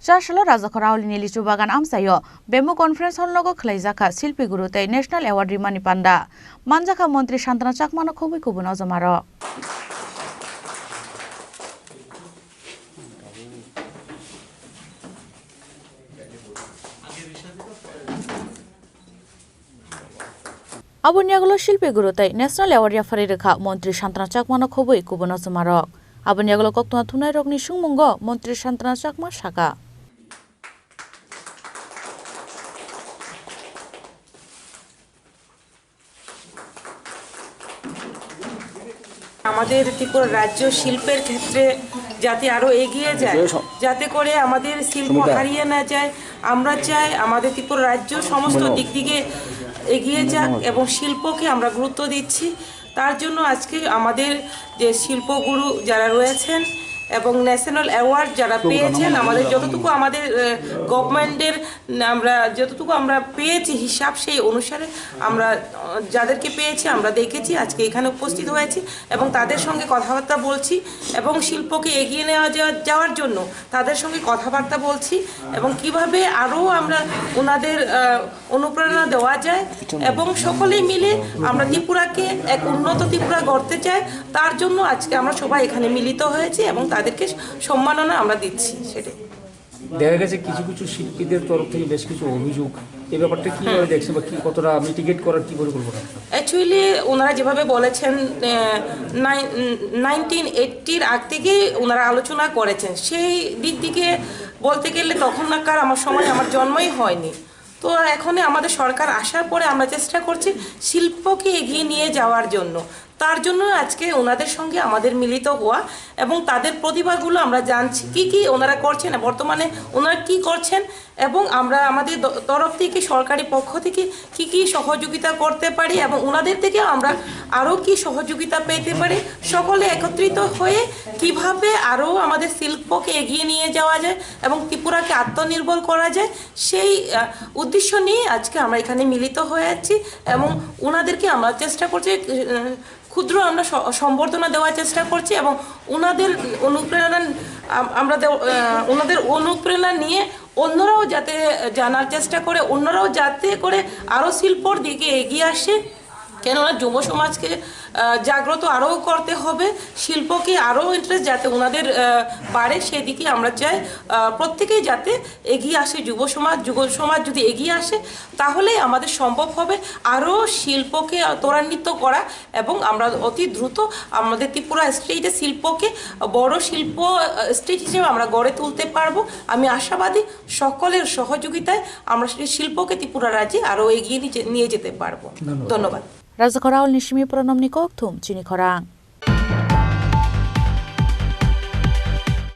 Shashalo Razakorauli Nilichu Bagan Amsayo, Bemu Conference Hall Logo Klezaka, Silpi Guru, the National Award Rimani Panda, Manjaka Montri Shantana Chakmano Kubi Kubuno Zamaro. Abunyagulo Shilpi Guru, the National Award Yafarika, Montri Shantana Chakmano Kubi Kubuno Zamaro. Abunyagulo Kokna Tunai Rogni Shumungo, Montri Shantana Chakma Shaka. আমাদের ত্রিপুরা রাজ্য শিল্পের ক্ষেত্রে যাতে আরো এগিয়ে যায়, যাতে করে আমাদের শিল্প হারিয়ে না যায়, আমরা চাই আমাদের ত্রিপুরা রাজ্য সমস্ত দিক থেকে এগিয়ে যাক এবং শিল্পকে আমরা গুরুত্ব দিচ্ছি। তার জন্য আজকে আমাদের যে শিল্পগুরু যারা রয়েছেন এবং ন্যাশনাল অ্যাওয়ার্ড যারা পেয়েছেন, আমাদের যতটুকু আমাদের গভর্নমেন্টের আমরা পেয়েছি হিসাব, সেই অনুসারে আমরা যাদেরকে পেয়েছি আমরা দেখেছি, আজকে এখানে উপস্থিত হয়েছি এবং তাদের সঙ্গে কথাবার্তা বলছি এবং শিল্পকে এগিয়ে নেওয়া যাওয়ার জন্য তাদের সঙ্গে কথাবার্তা বলছি এবং কিভাবে আরও আমরা ওনাদের অনুপ্রেরণা দেওয়া যায় এবং সকলেই মিলে আমরা ত্রিপুরাকে এক উন্নত ত্রিপুরা গড়তে চাই। তার জন্য আজকে আমরা সবাই এখানে মিলিত হয়েছি এবং তাদেরকে সম্মাননা আমরা দিচ্ছি। সেটাই দেখা গেছে কিছু কিছু শিল্পীদের তরফ থেকে বেশ কিছু অভিযোগ, এই ব্যাপারটা কিভাবে দেখছেন বা কি কতটা মিটিগেট করার কি পরিকল্পনা? অ্যাকচুয়ালি ওনারা যেভাবে বলেছেন 1980-র আগ থেকে ওনারা আলোচনা করেছেন, সেই দিক থেকে বলতে গেলে তখনকার আমার সময় আমার জন্মই হয়নি। তো এখন আমাদের সরকার আসার পরে আমরা চেষ্টা করছি শিল্পকে এগিয়ে নিয়ে যাওয়ার জন্য। তার জন্য আজকে ওনাদের সঙ্গে আমাদের মিলিত হওয়া এবং তাদের প্রতিভাগুলো আমরা জানছি কি কি ওনারা করছেন, বর্তমানে ওনারা কি করছেন এবং আমরা আমাদের তরফ থেকে সরকারি পক্ষ থেকে কি কি সহযোগিতা করতে পারি এবং ওনাদের থেকে আমরা আরও কি সহযোগিতা পেতে পারি, সকলে একত্রিত হয়ে কিভাবে আরও আমাদের শিল্পকে এগিয়ে নিয়ে যাওয়া যায় এবং ত্রিপুরাকে আত্মনির্ভর করা যায়, সেই উদ্দেশ্য নিয়ে আজকে আমরা এখানে মিলিত হয়ে যাচ্ছি এবং ওনাদেরকে আমরা চেষ্টা করছি ক্ষুদ্র আমরা সম্বর্ধনা দেওয়ার চেষ্টা করছি এবং ওনাদের অনুপ্রেরণা নিয়ে অন্যরাও যাতে জানার চেষ্টা করে, অন্যরাও যাতে করে আরও শিল্পর দিকে এগিয়ে আসে। কেননা যুব সমাজকে জাগ্রত আরও করতে হবে, শিল্পকে আরও ইন্টারেস্ট যাতে ওনাদের বাড়ে সেদিকে আমরা চাই প্রত্যেকেই যাতে এগিয়ে আসে। যুব সমাজ যদি এগিয়ে আসে তাহলে আমাদের সম্ভব হবে আরও শিল্পকে ত্বরান্বিত করা এবং আমরা অতি দ্রুত আমাদের ত্রিপুরা স্টেটে শিল্পকে বড় শিল্প স্টেট হিসেবে আমরা গড়ে তুলতে পারবো। আমি আশাবাদী সকলের সহযোগিতায় আমরা সেই শিল্পকে ত্রিপুরা রাজ্যে আরও এগিয়ে নিয়ে যেতে পারবো। ধন্যবাদ। Razakoraul Nishimi Pronomnikok Tum Chini Korang.